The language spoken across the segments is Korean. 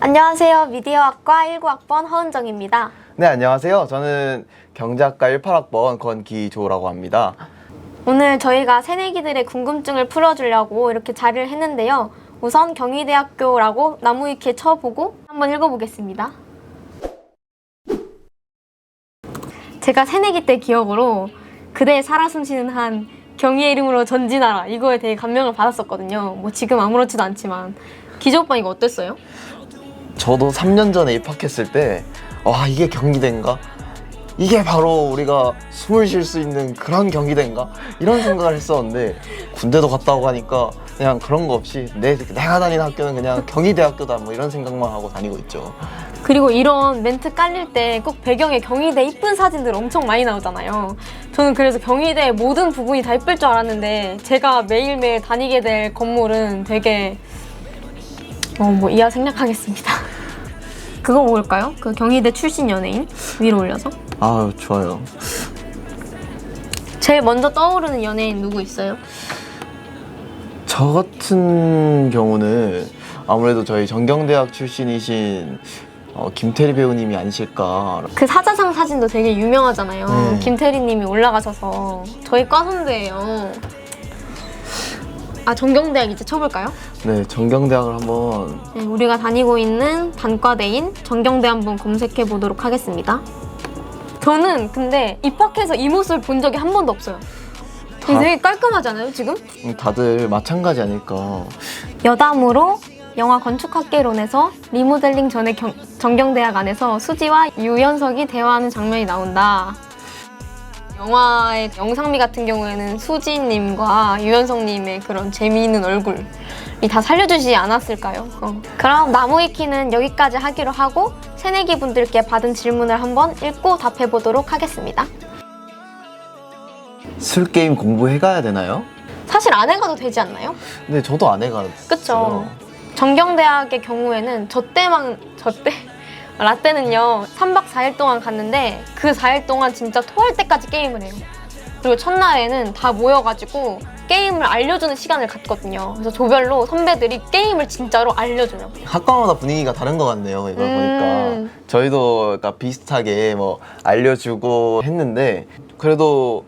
안녕하세요. 미디어학과 19학번 허은정입니다. 네, 안녕하세요. 저는 경제학과 18학번 권기조라고 합니다. 오늘 저희가 새내기들의 궁금증을 풀어주려고 이렇게 자리를 했는데요. 우선 경희대학교라고 나무위키에 쳐보고 한번 읽어보겠습니다. 제가 새내기 때 기억으로 그대 살아 숨쉬는 한 경희의 이름으로 전진하라 이거에 되게 감명을 받았었거든요. 뭐 지금 아무렇지도 않지만 기조 오빠 이거 어땠어요? 저도 3년 전에 입학했을 때 와, 이게 경희대인가? 이게 바로 우리가 숨을 쉴 수 있는 그런 경희대인가? 이런 생각을 했었는데 군대도 갔다 오고 하니까 그냥 그런 거 없이 내가 다니는 학교는 그냥 경희대학교다 뭐 이런 생각만 하고 다니고 있죠. 그리고 이런 멘트 깔릴 때 꼭 배경에 경희대 이쁜 사진들 엄청 많이 나오잖아요. 저는 그래서 경희대 모든 부분이 다 이쁠 줄 알았는데 제가 매일매일 다니게 될 건물은 되게 뭐 이하 생략하겠습니다. 그거 볼까요? 그 경희대 출신 연예인 위로 올려서. 아, 좋아요. 제일 먼저 떠오르는 연예인 누구 있어요? 저 같은 경우는 아무래도 저희 정경대학 출신이신 김태리 배우님이 아니실까. 그 사자상 사진도 되게 유명하잖아요. 네. 김태리 님이 올라가셔서 저희 과 선배예요. 아, 정경대학 이제 쳐볼까요? 네, 정경대학을 한번. 네, 우리가 다니고 있는 단과대인 정경대 한번 검색해 보도록 하겠습니다. 저는 근데 입학해서 이 모습을 본 적이 한 번도 없어요. 되게 깔끔하지 않아요, 지금? 다들 마찬가지 아닐까. 여담으로 영화 건축학개론에서 리모델링 전에 정경대학 안에서 수지와 유연석이 대화하는 장면이 나온다. 영화의 영상미 같은 경우에는 수지님과 유연석님의 그런 재미있는 얼굴이 다 살려주지 않았을까요? 그럼 나무위키는 여기까지 하기로 하고 새내기 분들께 받은 질문을 한번 읽고 답해보도록 하겠습니다. 술게임 공부해가야 되나요? 사실 안 해가도 되지 않나요? 네, 저도 안 해가요. 그쵸. 정경대학의 경우에는 라떼는요 3박 4일 동안 갔는데 그 4일 동안 진짜 토할 때까지 게임을 해요. 그리고 첫날에는 다 모여가지고 게임을 알려주는 시간을 갖거든요. 그래서 조별로 선배들이 게임을 진짜로 알려줘요. 학과마다 분위기가 다른 것 같네요. 이걸 보니까 저희도 약간 비슷하게 뭐 알려주고 했는데 그래도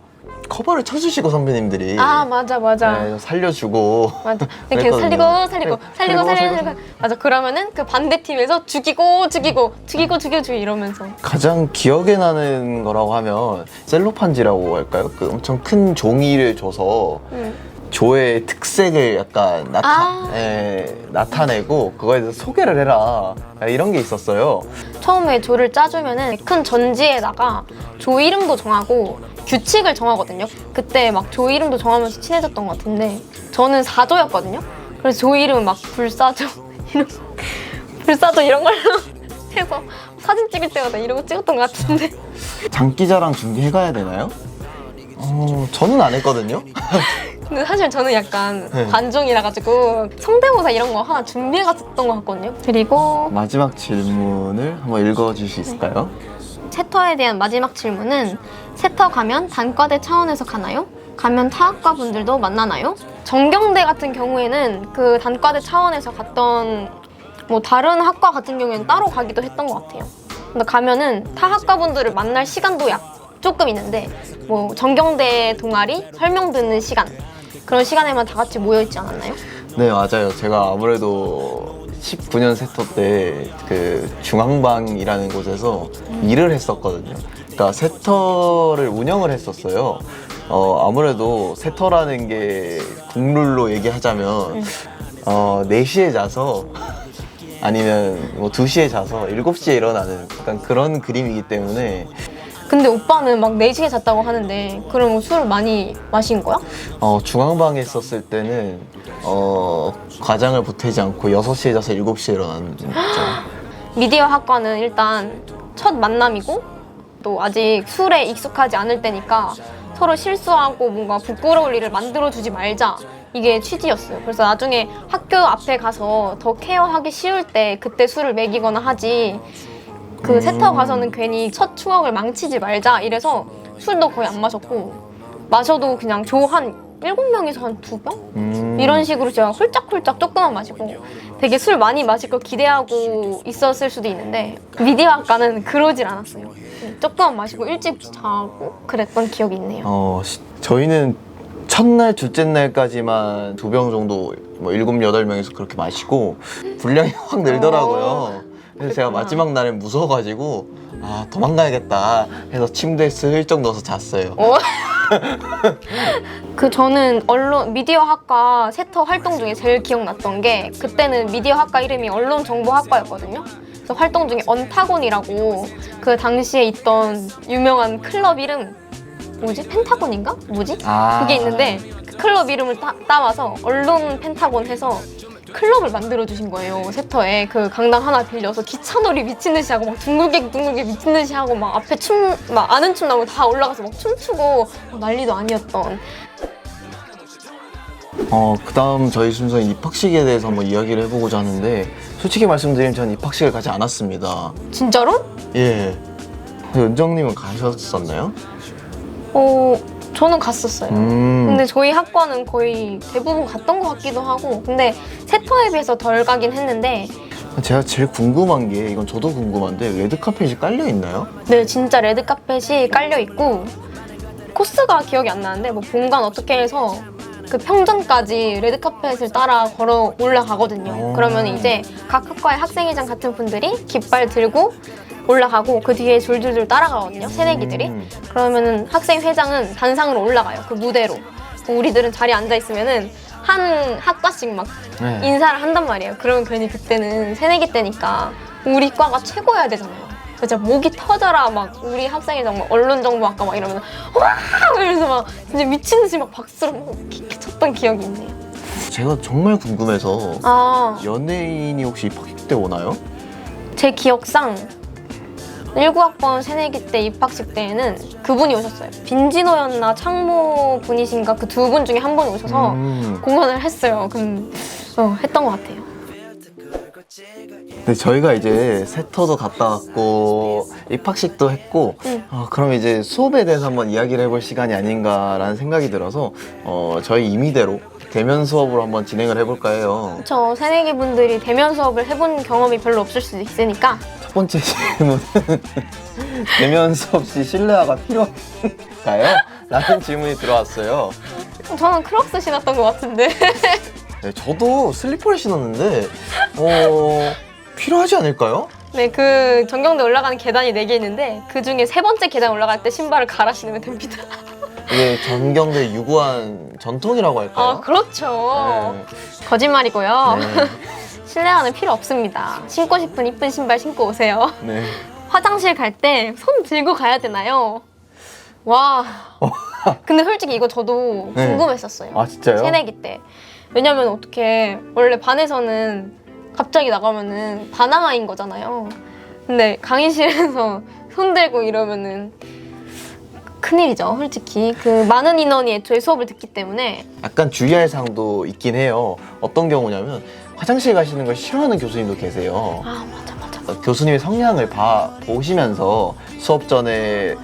커버를 쳐주시고 선배님들이 아, 맞아. 네, 살려주고 맞아. 이렇게 살리고 맞아. 그러면은 그 반대팀에서 죽이고 이러면서. 가장 기억에 나는 거라고 하면 셀로판지라고 할까요? 그 엄청 큰 종이를 줘서 조의 특색을 약간 나타내고 그거에 대해서 소개를 해라 이런 게 있었어요. 처음에 조를 짜주면은 큰 전지에다가 조 이름도 정하고 규칙을 정하거든요. 그때 막 조 이름도 정하면서 친해졌던 것 같은데 저는 4조였거든요. 그래서 조 이름은 막 불사조 이런 걸로 해서 사진 찍을 때마다 이러고 찍었던 것 같은데. 장기자랑 준비해가야 되나요? 저는 안 했거든요. 근데 사실 저는 약간 네. 관종이라 가지고 성대모사 이런 거 하나 준비해갔던 것 같거든요. 그리고 마지막 질문을 한번 읽어줄 수 있을까요? 세터에 대한 마지막 질문은 세터 가면 단과대 차원에서 가나요? 가면 타학과 분들도 만나나요? 정경대 같은 경우에는 그 단과대 차원에서 갔던 뭐 다른 학과 같은 경우에는 따로 가기도 했던 것 같아요. 근데 가면은 타학과 분들을 만날 시간도 조금 있는데 뭐 정경대 동아리 설명 듣는 시간 그런 시간에만 다 같이 모여있지 않았나요? 네, 맞아요. 제가 아무래도 19년 세터 때 그 중앙방이라는 곳에서 일을 했었거든요. 그러니까 세터를 운영을 했었어요. 아무래도 세터라는 게 국룰로 얘기하자면 4시에 자서 아니면 뭐 2시에 자서 7시에 일어나는 약간 그런 그림이기 때문에. 근데 오빠는 막 4시에 잤다고 하는데 그럼 술을 많이 마신 거야? 중앙방에 있었을 때는 과장을 보태지 않고 6시에 자서 7시에 일어나는 거죠. 미디어 학과는 일단 첫 만남이고 또 아직 술에 익숙하지 않을 때니까 서로 실수하고 뭔가 부끄러울 일을 만들어주지 말자 이게 취지였어요. 그래서 나중에 학교 앞에 가서 더 케어하기 쉬울 때 그때 술을 먹이거나 하지 그 세터 가서는 괜히 첫 추억을 망치지 말자 이래서 술도 거의 안 마셨고 마셔도 그냥 조 한 7명이서 한 2병? 이런 식으로 제가 홀짝홀짝 조금만 마시고 되게 술 많이 마실 걸 기대하고 있었을 수도 있는데 미디어학과는 그러질 않았어요. 조금만 마시고 일찍 자고 그랬던 기억이 있네요. 저희는 첫날, 둘째 날까지만 2병 정도, 뭐 7, 8명이서 그렇게 마시고 분량이 확 늘더라고요. 그래서 제가 마지막 날에 무서워가지고 도망가야겠다 해서 침대에 슬쩍 넣어서 잤어요. 저는 미디어학과 세터 활동 중에 제일 기억났던 게 그때는 미디어학과 이름이 언론정보학과였거든요. 그래서 활동 중에 언타곤이라고 그 당시에 있던 유명한 클럽 이름 펜타곤인가? 그게 있는데 그 클럽 이름을 따와서 언론 펜타곤 해서 클럽을 만들어주신 거예요. 세터에 그 강당 하나 빌려서 기차놀이 미친듯이 하고 막 둥글게 미친듯이 하고 막 앞에 막 아는 춤 나오고 다 올라가서 막 춤추고 막 난리도 아니었던. 그 다음 저희 순서는 입학식에 대해서 한번 이야기를 해보고자 하는데 솔직히 말씀드리면 저는 입학식을 가지 않았습니다. 진짜로? 예. 은정님은 가셨었나요? 저는 갔었어요. 근데 저희 학과는 거의 대부분 갔던 것 같기도 하고 근데 세터에 비해서 덜 가긴 했는데 제가 제일 궁금한 게 이건 저도 궁금한데 레드카펫이 깔려 있나요? 네, 진짜 레드카펫이 깔려 있고 코스가 기억이 안 나는데 뭐 본관 어떻게 해서 그 평전까지 레드카펫을 따라 걸어 올라가거든요. 그러면 이제 각 학과의 학생회장 같은 분들이 깃발 들고 올라가고 그 뒤에 줄줄줄 따라가거든요. 새내기들이. 그러면은 학생회장은 단상으로 올라가요. 그 무대로. 우리들은 자리에 앉아 있으면은 한 학과씩 막 인사를 한단 말이에요. 그러면 괜히 그때는 새내기 때니까 우리 과가 최고여야 되잖아요. 진짜 목이 터져라 막 우리 학생회장 막 언론정보학과 막 이러면 와! 이러면서 막 진짜 미친 듯이 막 박수를 막 킥킥 쳤던 기억이 있네요. 제가 정말 궁금해서 연예인이 혹시 입학식 때 오나요? 제 기억상 19학번 새내기 때 입학식 때에는 그분이 오셨어요. 빈진호였나 창모 분이신가 그 두 분 중에 한 분이 오셔서 공연을 했어요. 했던 것 같아요. 근데 저희가 이제 세터도 갔다 왔고 입학식도 했고 그럼 이제 수업에 대해서 한번 이야기를 해볼 시간이 아닌가라는 생각이 들어서 저희 임의대로 대면 수업으로 한번 진행을 해볼까 해요. 저 새내기 분들이 대면 수업을 해본 경험이 별로 없을 수도 있으니까 첫 번째 질문은 대면 수업 시 실내화가 필요한가요? 라는 질문이 들어왔어요. 저는 크록스 신었던 것 같은데 네, 저도 슬리퍼를 신었는데 필요하지 않을까요? 네, 그 전경대 올라가는 계단이 4개 있는데 그 중에 3번째 계단 올라갈 때 신발을 갈아 신으면 됩니다. 이게 전경대 유구한 전통이라고 할까요? 그렇죠. 네. 거짓말이고요. 네. 실내화는 필요 없습니다. 신고 싶은 이쁜 신발 신고 오세요. 네. 화장실 갈 때 손 들고 가야 되나요? 와. 근데 솔직히 이거 저도 궁금했었어요. 아, 진짜요? 새내기 때. 왜냐면 어떻게 원래 반에서는 갑자기 나가면은 반항아인 거잖아요. 근데 강의실에서 손 들고 이러면은 큰일이죠, 솔직히. 그 많은 인원이 애초에 수업을 듣기 때문에. 약간 주의할 사항도 있긴 해요. 어떤 경우냐면 화장실 가시는 걸 싫어하는 교수님도 계세요. 맞아. 교수님의 성향을 보시면서 수업 전에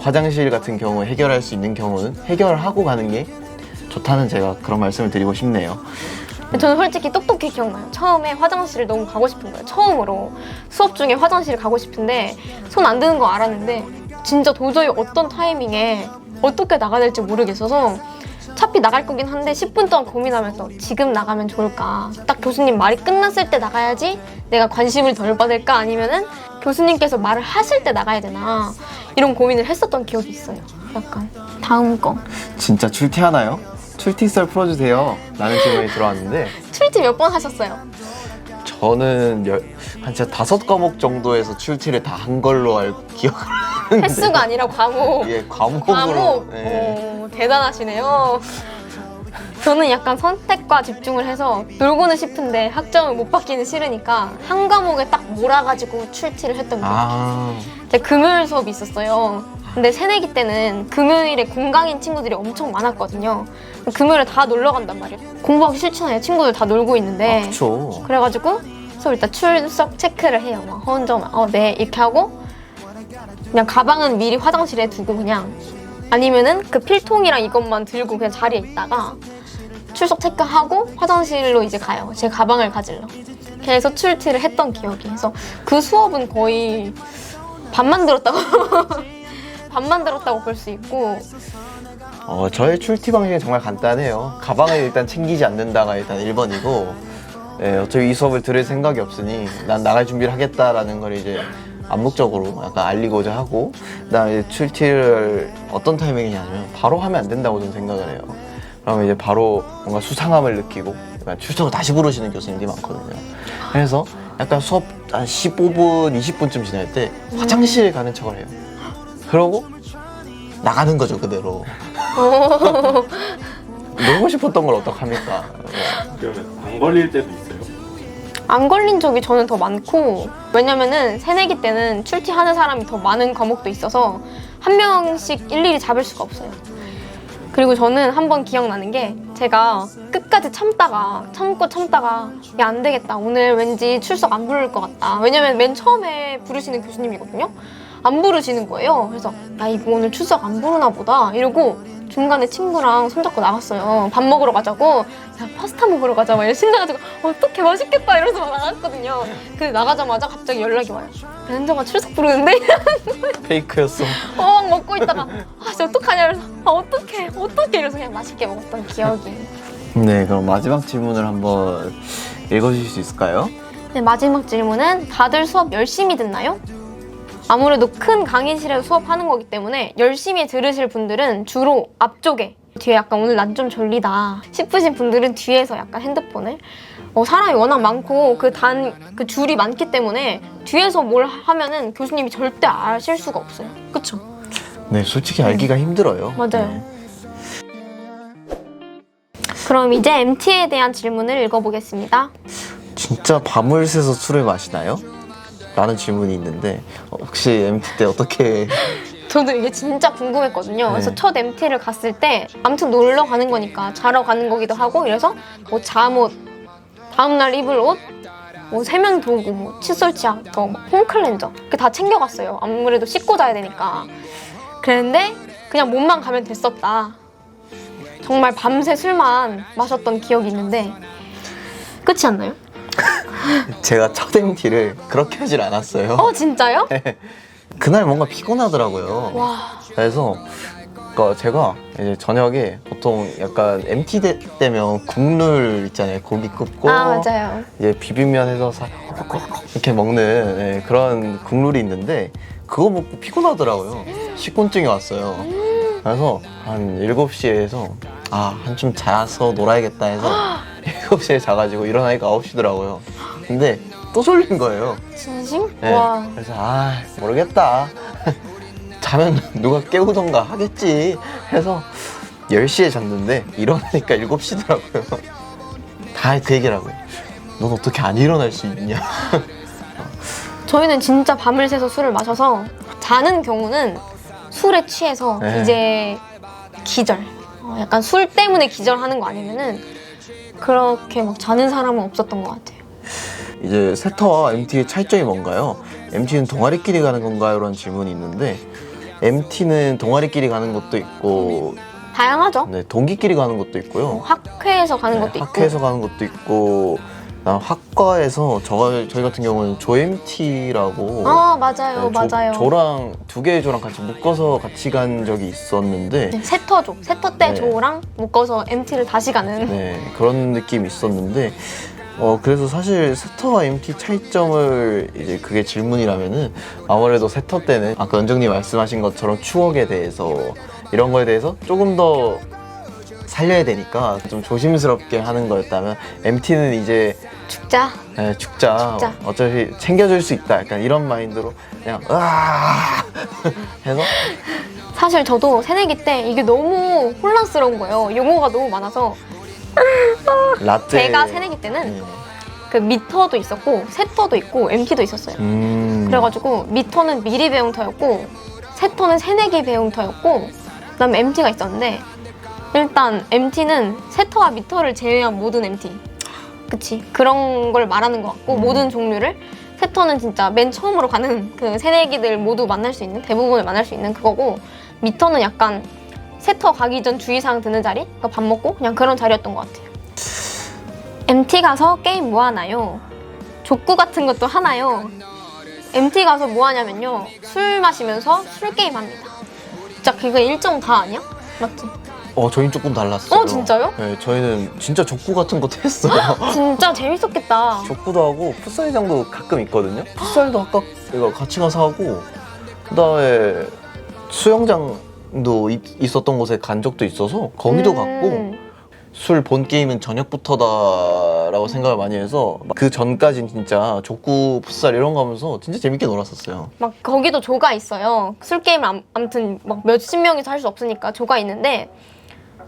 화장실 같은 경우 해결할 수 있는 경우는 해결하고 가는 게 좋다는 제가 그런 말씀을 드리고 싶네요. 저는 솔직히 똑똑히 기억나요. 처음에 화장실을 너무 가고 싶은 거예요. 처음으로 수업 중에 화장실을 가고 싶은데 손 안 드는 거 알았는데 진짜 도저히 어떤 타이밍에 어떻게 나가야 될지 모르겠어서 어차피 나갈 거긴 한데 10분 동안 고민하면서 지금 나가면 좋을까? 딱 교수님 말이 끝났을 때 나가야지 내가 관심을 덜 받을까? 아니면은 교수님께서 말을 하실 때 나가야 되나? 이런 고민을 했었던 기억이 있어요. 약간 다음 거. 진짜 출티하나요? 출티썰 풀어주세요 라는 질문이 들어왔는데 출티 몇 번 하셨어요? 저는 한 진짜 5과목 정도에서 출티를 다 한 걸로 기억을 하는데 횟수가 아니라 과목. 예, 과목으로. 네. 대단하시네요. 저는 약간 선택과 집중을 해서 놀고는 싶은데 학점을 못 받기는 싫으니까 한 과목에 딱 몰아가지고 출티를 했던 거예요. 제가 금요일 수업이 있었어요. 근데 새내기 때는 금요일에 공강인 친구들이 엄청 많았거든요. 금요일에 다 놀러 간단 말이에요. 공부하기 싫잖아요. 친구들 다 놀고 있는데. 그쵸. 그래가지고 수업 일단 출석 체크를 해요. 막 허은정, 네 이렇게 하고 그냥 가방은 미리 화장실에 두고 그냥 아니면은 그 필통이랑 이것만 들고 그냥 자리에 있다가 출석 체크하고 화장실로 이제 가요. 제 가방을 가질러. 그래서 출티를 했던 기억이. 그래서 그 수업은 거의 반만 들었다고 반만 들었다고 볼 수 있고. 저의 출티 방식은 정말 간단해요. 가방을 일단 챙기지 않는다가 일단 1번이고, 예, 어차피 이 수업을 들을 생각이 없으니 난 나갈 준비를 하겠다라는 걸 이제 암묵적으로 약간 알리고자 하고, 그다음에 이제 출티를 어떤 타이밍이냐면 바로 하면 안 된다고 저는 생각을 해요. 그러면 이제 바로 뭔가 수상함을 느끼고 약간 출석을 다시 부르시는 교수님들이 많거든요. 그래서 약간 수업 한 15분, 20분쯤 지날 때 화장실 가는 척을 해요. 그러고 나가는 거죠, 그대로. 놀고 싶었던 걸 어떡합니까? 그러면 안 걸릴 때도 있어요? 안 걸린 적이 저는 더 많고, 왜냐면은 새내기 때는 출티하는 사람이 더 많은 과목도 있어서 한 명씩 일일이 잡을 수가 없어요. 그리고 저는 한 번 기억나는 게, 제가 끝까지 참다가 야, 안 되겠다, 오늘 왠지 출석 안 부를 것 같다. 왜냐면 맨 처음에 부르시는 교수님이거든요. 안 부르시는 거예요. 그래서 야, 이거 오늘 출석 안 부르나 보다 이러고 중간에 친구랑 손잡고 나갔어요. 밥 먹으러 가자고. 야, 파스타 먹으러 가자. 막 이러고 신나가지고 어떡해, 맛있겠다 이러면서 막 나갔거든요. 근데 나가자마자 갑자기 연락이 와요. 렌저가 출석 부르는데? 페이크였어. 막 먹고 있다가 아, 진짜 어떡하냐 이러면서 어떡해 이러면서 그냥 맛있게 먹었던 기억이. 네, 그럼 마지막 질문을 한번 읽어주실 수 있을까요? 네, 마지막 질문은 다들 수업 열심히 듣나요? 아무래도 큰 강의실에서 수업하는 거기 때문에 열심히 들으실 분들은 주로 앞쪽에, 뒤에 약간 오늘 난 좀 졸리다 싶으신 분들은 뒤에서 약간 핸드폰을, 사람이 워낙 많고 그 줄이 많기 때문에 뒤에서 뭘 하면은 교수님이 절대 아실 수가 없어요. 그쵸? 네, 솔직히 알기가 힘들어요. 맞아요. 네. 그럼 이제 MT에 대한 질문을 읽어보겠습니다. 진짜 밤을 새서 술을 마시나요? 라는 질문이 있는데, 혹시 MT 때 어떻게... 저도 이게 진짜 궁금했거든요. 그래서 네. 첫 MT를 갔을 때 아무튼 놀러 가는 거니까 자러 가는 거기도 하고, 이래서 뭐 잠옷, 다음날 입을 옷, 뭐 세면 도구, 뭐 칫솔 치약, 뭐 홈클렌저 그게 다 챙겨갔어요. 아무래도 씻고 자야 되니까. 그랬는데 그냥 몸만 가면 됐었다. 정말 밤새 술만 마셨던 기억이 있는데 끝이 안 나요? 제가 첫 MT를 그렇게 하질 않았어요. 진짜요? 그날 뭔가 피곤하더라고요. 와. 그래서 그러니까 제가 이제 저녁에 보통 약간 MT 때면 국룰 있잖아요. 고기 굽고 맞아요. 이제 비빔면 해서 이렇게 먹는, 네, 그런 국룰이 있는데, 그거 먹고 피곤하더라고요. 식곤증이 왔어요. 그래서 한 7시에서 한숨 자서 놀아야겠다 해서 7시에 자가지고 일어나니까 9시더라고요. 근데 또 졸린 거예요. 진심? 네. 와. 그래서 모르겠다. 자면 누가 깨우던가 하겠지 해서 10시에 잤는데 일어나니까 7시더라고요. 다 그 얘기라고요. 넌 어떻게 안 일어날 수 있냐. 저희는 진짜 밤을 새서 술을 마셔서 자는 경우는 술에 취해서 네. 이제 기절, 약간 술 때문에 기절하는 거 아니면은 그렇게 막 자는 사람은 없었던 것 같아요. 이제 세터와 MT의 차이점이 뭔가요? MT는 동아리끼리 가는 건가요? 라는 질문이 있는데, MT는 동아리끼리 가는 것도 있고, 다양하죠. 네, 동기끼리 가는 것도 있고요. 학회에서 가는 것도 네, 있고. 학회에서 가는 것도 있고, 학과에서 저희 같은 경우는 조MT라고, 맞아요. 네, 맞아요. 조랑 두 개의 조랑 같이 묶어서 같이 간 적이 있었는데, 네, 세터조. 세터 때 네. 조랑 묶어서 MT를 다시 가는. 네, 그런 느낌이 있었는데, 그래서 사실 세터와 MT 차이점을 이제 그게 질문이라면은, 아무래도 세터 때는 아까 은정님 말씀하신 것처럼 추억에 대해서, 이런 거에 대해서 조금 더 살려야 되니까 좀 조심스럽게 하는 거였다면, MT는 이제 죽자. 네, 죽자. 죽자. 어차피 챙겨줄 수 있다. 약간 이런 마인드로 그냥 해서. 사실 저도 새내기 때 이게 너무 혼란스러운 거예요. 용어가 너무 많아서. 라떼. 제가 새내기 때는 그 미터도 있었고 세터도 있고 MT도 있었어요. 그래가지고 미터는 미리 배웅터였고 세터는 새내기 배웅터였고 그다음에 MT가 있었는데, 일단 MT는 세터와 미터를 제외한 모든 MT, 그치, 그런 걸 말하는 것 같고, 모든 종류를. 세터는 진짜 맨 처음으로 가는 그 새내기들 모두 만날 수 있는, 대부분을 만날 수 있는 그거고, 미터는 약간 세터 가기 전 주의사항 듣는 자리? 그러니까 밥 먹고 그냥 그런 자리였던 것 같아요. MT 가서 게임 뭐 하나요? 족구 같은 것도 하나요? MT 가서 뭐 하냐면요, 술 마시면서 술 게임 합니다. 진짜 그거 일정 다 아니야? 맞지? 저희는 조금 달랐어요. 진짜요? 네, 저희는 진짜 족구 같은 것도 했어요. 진짜 재밌었겠다. 족구도 하고 풋살장도 가끔 있거든요. 풋살도 아까 내가 같이 가서 하고, 그다음에 수영장도 있었던 곳에 간 적도 있어서 거기도 갔고, 술 본 게임은 저녁부터다라고 생각을 많이 해서 그 전까진 진짜 족구, 풋살 이런 거 하면서 진짜 재밌게 놀았었어요. 막 거기도 조가 있어요. 술 게임을 아무튼 막 몇십 명이서 할 수 없으니까 조가 있는데,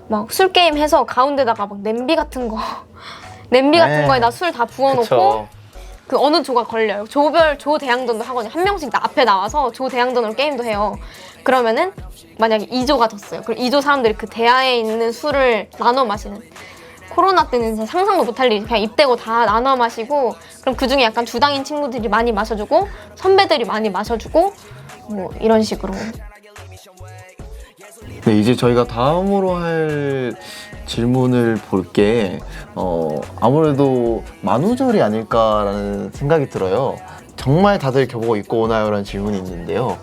막 술 게임 해서 가운데다가 막 냄비 같은 거 냄비 같은 거에다 술 다 부어놓고 그쵸. 그 어느 조가 걸려요. 조별 조 대항전도 하거든요. 한 명씩 앞에 나와서 조 대항전으로 게임도 해요. 그러면은 만약에 2조가 졌어요. 그럼 2조 사람들이 그 대야에 있는 술을 나눠 마시는. 코로나 때는 진짜 상상도 못할 일이, 그냥 입대고 다 나눠 마시고, 그럼 그중에 약간 주당인 친구들이 많이 마셔주고 선배들이 많이 마셔주고 뭐 이런 식으로. 네, 이제 저희가 다음으로 할 질문을 볼게 아무래도 만우절이 아닐까라는 생각이 들어요. 정말 다들 교복 입고 오나요? 라는 질문이 있는데요.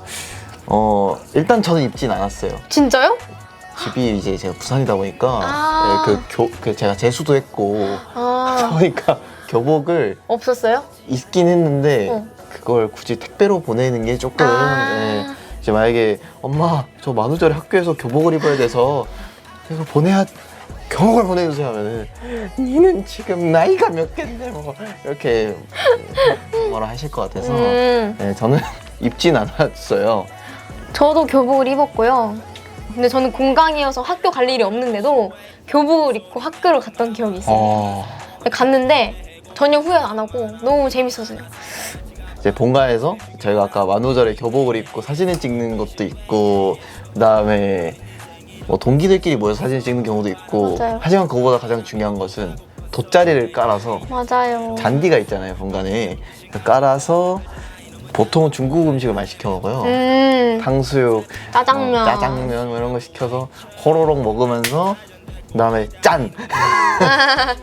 일단 저는 입진 않았어요. 진짜요? 집이 이제 제가 부산이다 보니까 제가 재수도 했고 그러니까 교복을 없었어요? 입긴 했는데 어. 그걸 굳이 택배로 보내는 게 조금 예, 이제 만약에 엄마 저 만우절에 학교에서 교복을 입어야 돼서 이거 교복을 보내주세요 하면은 니는 지금 나이가 몇 갠데 뭐 이렇게 뭐라 하실 것 같아서 예, 저는 입진 않았어요. 저도 교복을 입었고요. 근데 저는 공강이어서 학교 갈 일이 없는데도 교복을 입고 학교를 갔던 기억이 있어요. 갔는데 전혀 후회 안 하고 너무 재밌었어요. 이제 본가에서 저희가 아까 만우절에 교복을 입고 사진을 찍는 것도 있고, 그다음에 뭐 동기들끼리 모여서 사진을 찍는 경우도 있고, 맞아요. 하지만 그거보다 가장 중요한 것은 돗자리를 깔아서 맞아요. 잔디가 있잖아요, 본관에. 깔아서 보통은 중국 음식을 많이 시켜 먹어요. 탕수육, 짜장면. 짜장면 뭐 이런 거 시켜서 호로록 먹으면서 그다음에 짠!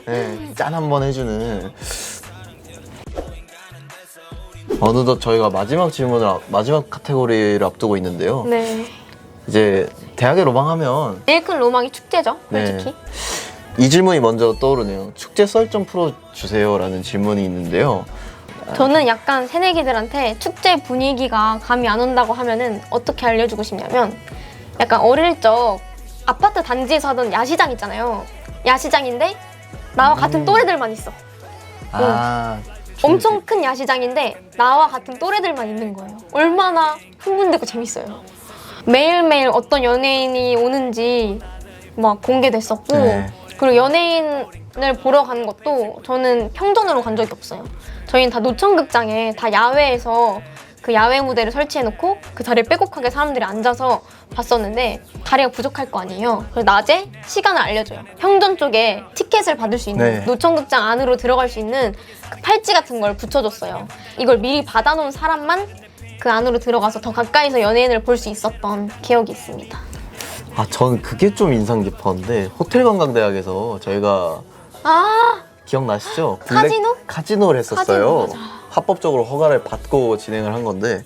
네, 짠 한번 해주는. 어느덧 저희가 마지막 카테고리를 앞두고 있는데요. 네. 이제 대학의 로망하면 제일 큰 로망이 축제죠, 네. 솔직히. 이 질문이 먼저 떠오르네요. 축제 썰 좀 풀어주세요 라는 질문이 있는데요. 저는 약간 새내기들한테 축제 분위기가 감이 안 온다고 하면은 어떻게 알려주고 싶냐면, 약간 어릴 적 아파트 단지에서 하던 야시장 있잖아요. 야시장인데 나와 같은 또래들만 있어. 엄청 큰 야시장인데 나와 같은 또래들만 있는 거예요. 얼마나 흥분되고 재밌어요. 매일매일 어떤 연예인이 오는지 막 공개됐었고, 네. 그리고 연예인을 보러 가는 것도 저는 평전으로 간 적이 없어요. 저희는 다 노천극장에 다 야외에서 그 야외 무대를 설치해놓고 그 자리에 빼곡하게 사람들이 앉아서 봤었는데 자리가 부족할 거 아니에요. 그래서 낮에 시간을 알려줘요. 평전 쪽에 티켓을 받을 수 있는, 네. 노천극장 안으로 들어갈 수 있는 그 팔찌 같은 걸 붙여줬어요. 이걸 미리 받아놓은 사람만 그 안으로 들어가서 더 가까이서 연예인을 볼 수 있었던 기억이 있습니다. 전 그게 좀 인상 깊었는데, 호텔관광대학에서 저희가 기억나시죠? 카지노? 카지노를 했었어요. 카지노, 맞아. 합법적으로 허가를 받고 진행을 한 건데,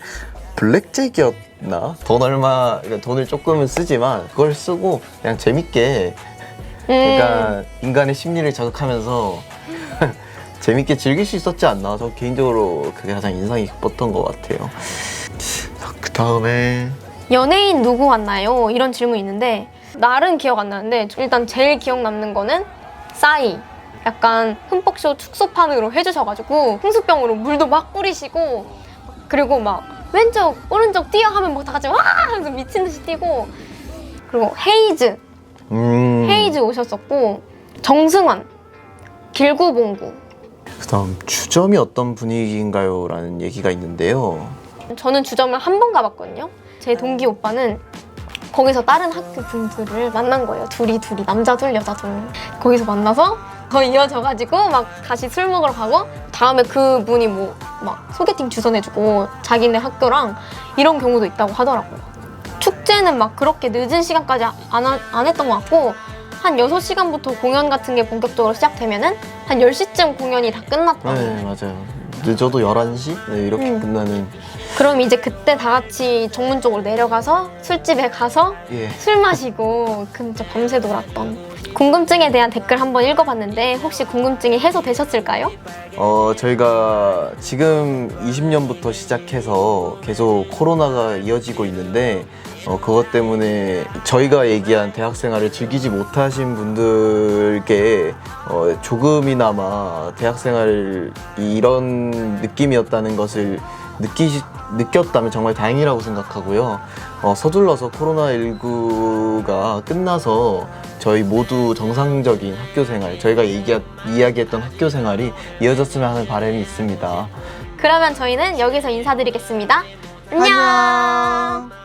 블랙잭이었나? 그러니까 돈을 조금은 쓰지만 그걸 쓰고 그냥 재밌게, 그러니까 인간의 심리를 자극하면서 재밌게 즐길 수 있었지 않나. 저 개인적으로 그게 가장 인상이 깊었던 것 같아요. 그 다음에 연예인 누구 왔나요? 이런 질문이 있는데 날은 기억 안 나는데 일단 제일 기억 남는 거는 싸이. 약간 흠뻑쇼 축소판으로 해주셔가지고 홍수병으로 물도 막 뿌리시고, 그리고 막 왼쪽 오른쪽 뛰어 하면 막 다 같이 와 하면서 미친 듯이 뛰고, 그리고 헤이즈 오셨었고, 정승환, 길구봉구. 그 다음 주점이 어떤 분위기인가요? 라는 얘기가 있는데요. 저는 주점을 한 번 가봤거든요. 제 동기 오빠는 거기서 다른 학교 분들을 만난 거예요. 둘이 남자 둘 여자 둘. 거기서 만나서 더 이어져가지고 막 다시 술 먹으러 가고, 다음에 그분이 뭐 막 소개팅 주선해주고 자기네 학교랑 이런 경우도 있다고 하더라고요. 축제 당시에는 막 그렇게 늦은 시간까지 안 했던 것 같고 한 6시간부터 공연 같은 게 본격적으로 시작되면은 한 10시쯤 공연이 다 끝났다고. 네, 맞아요. 늦어도 11시? 네, 이렇게 끝나는. 그럼 이제 그때 다 같이 정문 쪽으로 내려가서 술집에 가서 예. 술 마시고 진짜 밤새 놀았던. 궁금증에 대한 댓글 한번 읽어봤는데 혹시 궁금증이 해소되셨을까요? 저희가 지금 20년부터 시작해서 계속 코로나가 이어지고 있는데 그것 때문에 저희가 얘기한 대학생활을 즐기지 못하신 분들께 조금이나마 대학생활이 이런 느낌이었다는 것을 느꼈다면 정말 다행이라고 생각하고요. 서둘러서 코로나19가 끝나서 저희 모두 정상적인 학교생활, 저희가 이야기했던 학교생활이 이어졌으면 하는 바람이 있습니다. 그러면 저희는 여기서 인사드리겠습니다. 안녕.